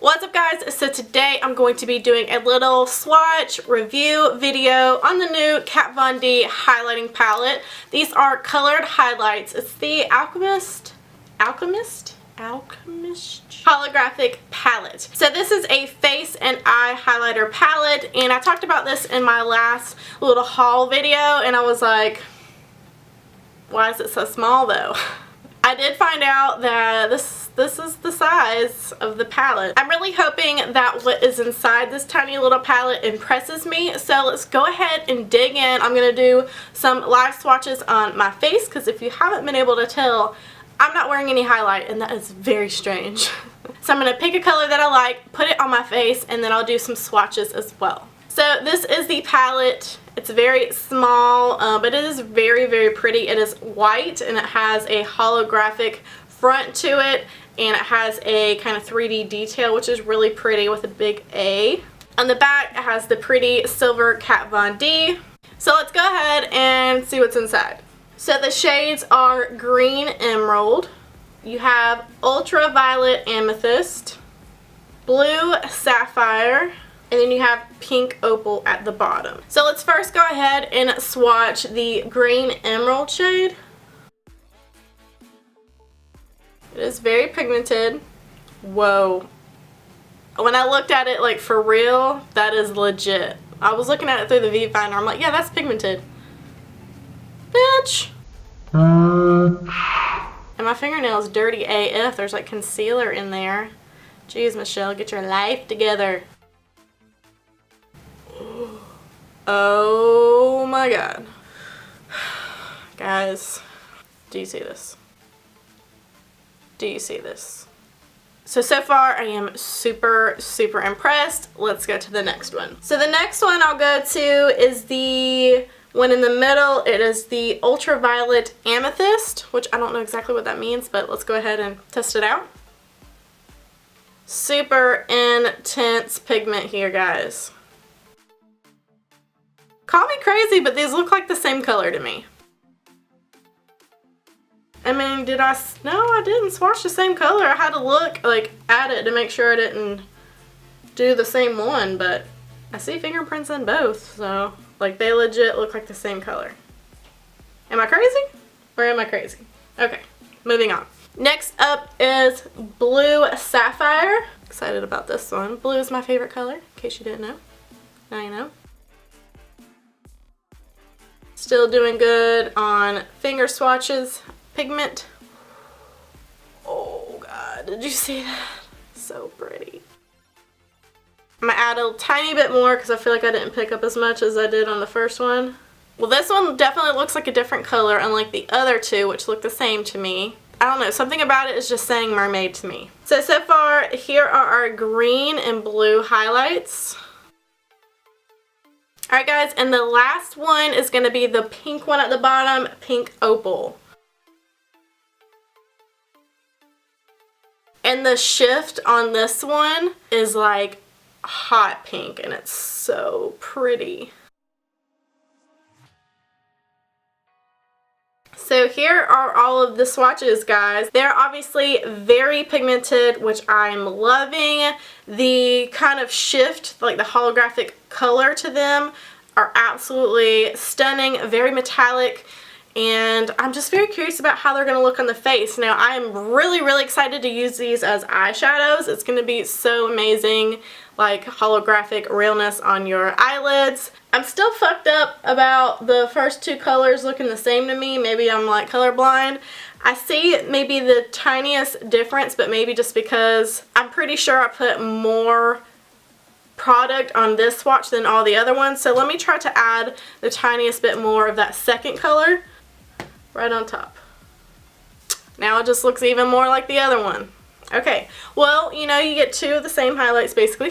What's up guys? So today I'm going to be doing a little swatch review video on the new Kat Von D highlighting palette. These are colored highlights. It's the Alchemist Holographic Palette. So this is a face and eye highlighter palette, and I talked about this in my last little haul video and I was like, why is it so small though? I did find out that this is the size of the palette. I'm really hoping that what is inside this tiny little palette impresses me. So let's go ahead and dig in. I'm going to do some live swatches on my face because if you haven't been able to tell, I'm not wearing any highlight and that is very strange. So I'm going to pick a color that I like, put it on my face, and then I'll do some swatches as well. So this is the palette. It's very small, but it is very, very pretty. It is white and it has a holographic front to it, and it has a kind of 3D detail, which is really pretty with a big A. On the back, it has the pretty silver Kat Von D. So let's go ahead and see what's inside. So the shades are green emerald. You have ultraviolet amethyst, blue sapphire, and then you have pink opal at the bottom. So let's first go ahead and swatch the green emerald shade. It is very pigmented. Whoa. When I looked at it, like, for real, that is legit. I was looking at it through the viewfinder. I'm like, yeah, that's pigmented. Bitch. And my fingernail is dirty AF. There's like concealer in there. Jeez, Michelle, get your life together. Oh my god. Guys, do you see this? Do you see this? So far I am super, super impressed. Let's go to the next one. So the next one I'll go to is the one in the middle. It is the ultraviolet amethyst, which I don't know exactly what that means, but let's go ahead and test it out. Super intense pigment here, guys. Call me crazy, but these look like the same color to me. I mean, no, I didn't swatch the same color. I had to look like at it to make sure I didn't do the same one, but I see fingerprints in both, so like they legit look like the same color. Am I crazy? Or am I crazy? Okay, moving on. Next up is blue sapphire. Excited about this one. Blue is my favorite color, in case you didn't know. Now you know. Still doing good on finger swatches. Pigment. Oh god, did you see that? So pretty. I'm gonna add a tiny bit more because I feel like I didn't pick up as much as I did on the first one. Well, this one definitely looks like a different color, unlike the other two, which look the same to me. I don't know, something about it is just saying mermaid to me. So far, here are our green and blue highlights. Alright guys, and the last one is going to be the pink one at the bottom, pink opal. And the shift on this one is like hot pink, and it's so pretty. So here are all of the swatches, guys. They're obviously very pigmented, which I'm loving. The kind of shift, like the holographic color to them, are absolutely stunning, very metallic, and I'm just very curious about how they're going to look on the face. Now, I am really, really excited to use these as eyeshadows. It's going to be so amazing, like holographic realness on your eyelids. I'm still fucked up about the first two colors looking the same to me. Maybe I'm like colorblind. I see maybe the tiniest difference, but maybe just because I'm pretty sure I put more product on this swatch than all the other ones. So let me try to add the tiniest bit more of that second color right on top. Now it just looks even more like the other one. Okay, well, you know, you get two of the same highlights basically.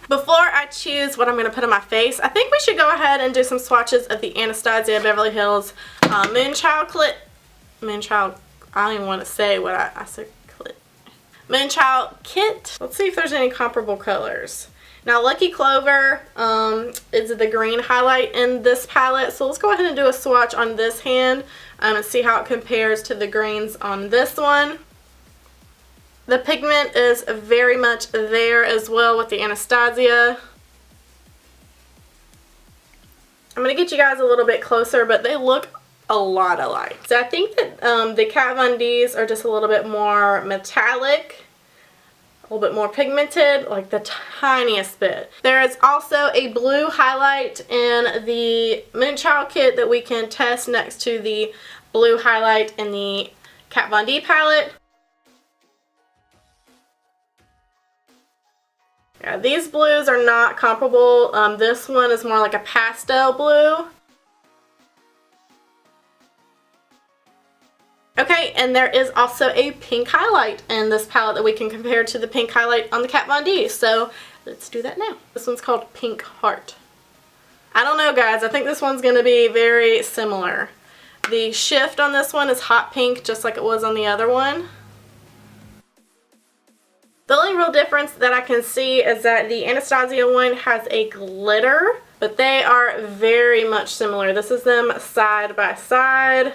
Before I choose what I'm going to put on my face, I think we should go ahead and do some swatches of the Anastasia Beverly Hills Moonchild I don't even want to say what I said clit. Moonchild kit. Let's see if there's any comparable colors. Now, Lucky Clover is the green highlight in this palette, so let's go ahead and do a swatch on this hand and see how it compares to the greens on this one. The pigment is very much there as well with the Anastasia. I'm going to get you guys a little bit closer, but they look a lot alike. So I think that the Kat Von D's are just a little bit more metallic, a little bit more pigmented, like the tiniest bit. There is also a blue highlight in the Moonchild kit that we can test next to the blue highlight in the Kat Von D palette. Yeah, these blues are not comparable. This one is more like a pastel blue. Okay, and there is also a pink highlight in this palette that we can compare to the pink highlight on the Kat Von D. So let's do that now. This one's called Pink Heart. I don't know, guys. I think this one's going to be very similar. The shift on this one is hot pink, just like it was on the other one. The only real difference that I can see is that the Anastasia one has a glitter, but they are very much similar. This is them side by side.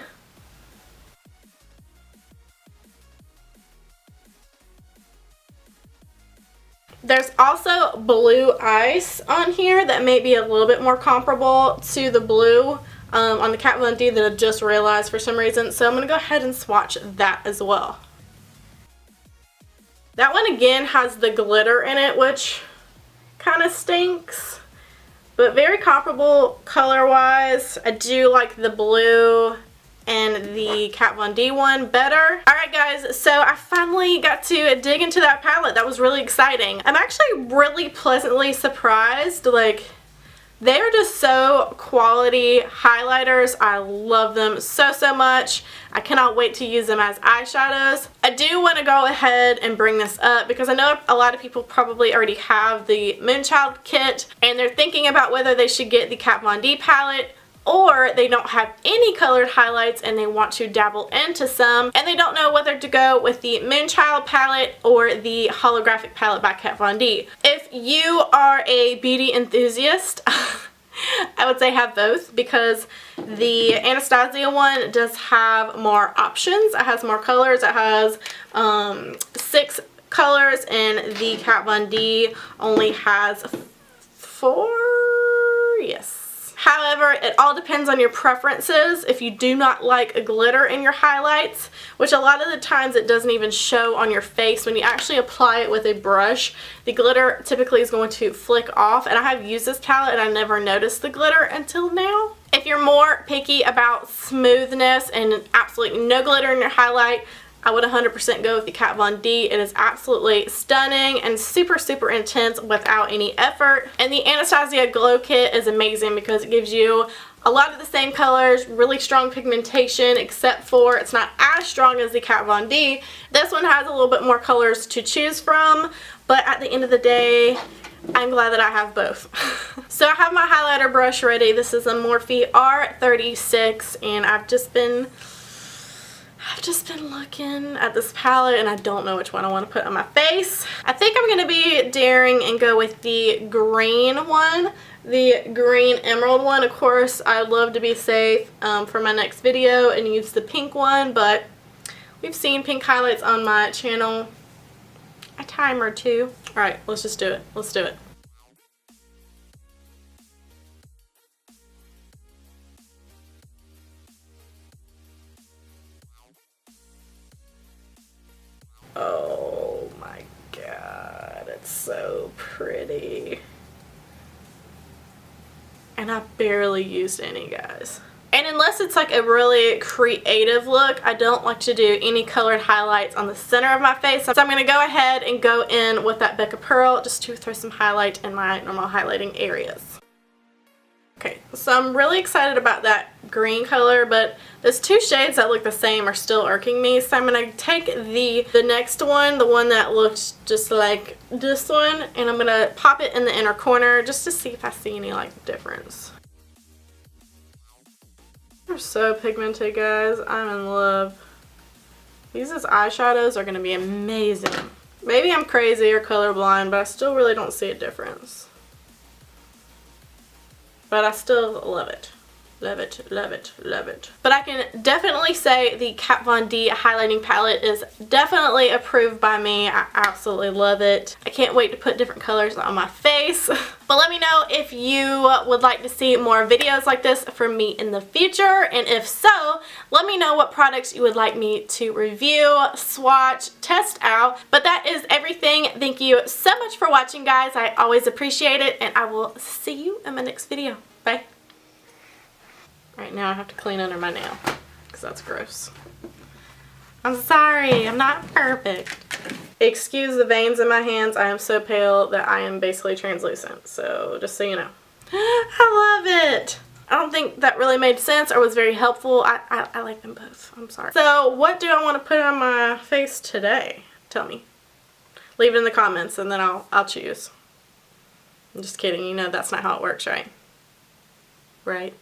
There's also blue ice on here that may be a little bit more comparable to the blue on the Kat Von D that I just realized for some reason. So I'm going to go ahead and swatch that as well. That one again has the glitter in it, which kind of stinks, but very comparable color wise. I do like the blue and the Kat Von D one better. Alright guys, so I finally got to dig into that palette. That was really exciting. I'm actually really pleasantly surprised. Like, they are just so quality highlighters. I love them so much. I cannot wait to use them as eyeshadows. I do want to go ahead and bring this up because I know a lot of people probably already have the Moonchild kit and they're thinking about whether they should get the Kat Von D palette, or they don't have any colored highlights and they want to dabble into some and they don't know whether to go with the Moonchild palette or the Holographic palette by Kat Von D. If you are a beauty enthusiast, I would say have both because the Anastasia one does have more options. It has more colors. It has 6 colors and the Kat Von D only has 4. Yes. However, it all depends on your preferences. If you do not like a glitter in your highlights, which a lot of the times it doesn't even show on your face, when you actually apply it with a brush, the glitter typically is going to flick off. And I have used this palette and I never noticed the glitter until now. If you're more picky about smoothness and absolutely no glitter in your highlight, I would 100% go with the Kat Von D. It is absolutely stunning and super intense without any effort. And the Anastasia Glow Kit is amazing because it gives you a lot of the same colors, really strong pigmentation, except for it's not as strong as the Kat Von D. This one has a little bit more colors to choose from, but at the end of the day, I'm glad that I have both. So I have my highlighter brush ready. This is a Morphe R36 and I've just been looking at this palette and I don't know which one I want to put on my face. I think I'm going to be daring and go with the green one, the green emerald one. Of course, I'd love to be safe for my next video and use the pink one, but we've seen pink highlights on my channel a time or two. Alright, let's just do it. Let's do it. Oh my god, it's so pretty. And I barely used any, guys. And unless it's like a really creative look, I don't like to do any colored highlights on the center of my face. So I'm going to go ahead and go in with that Becca Pearl just to throw some highlight in my normal highlighting areas. Okay, so I'm really excited about that green color, but those 2 shades that look the same are still irking me. So I'm going to take the next one, the one that looks just like this one, and I'm going to pop it in the inner corner just to see if I see any like difference. They're so pigmented, guys. I'm in love. These as eyeshadows are going to be amazing. Maybe I'm crazy or colorblind, but I still really don't see a difference. But I still love it. Love it, love it, love it. But I can definitely say the Kat Von D highlighting palette is definitely approved by me. I absolutely love it. I can't wait to put different colors on my face. But let me know if you would like to see more videos like this from me in the future. And if so, let me know what products you would like me to review, swatch, test out. But that is everything. Thank you so much for watching, guys. I always appreciate it. And I will see you in my next video. Bye. Right now I have to clean under my nail because that's gross. I'm sorry, I'm not perfect. Excuse the veins in my hands. I am so pale that I am basically translucent. So just so you know. I love it. I don't think that really made sense or was very helpful. I like them both. I'm sorry. So what do I want to put on my face today? Tell me. Leave it in the comments and then I'll choose. I'm just kidding. You know that's not how it works, right? Right?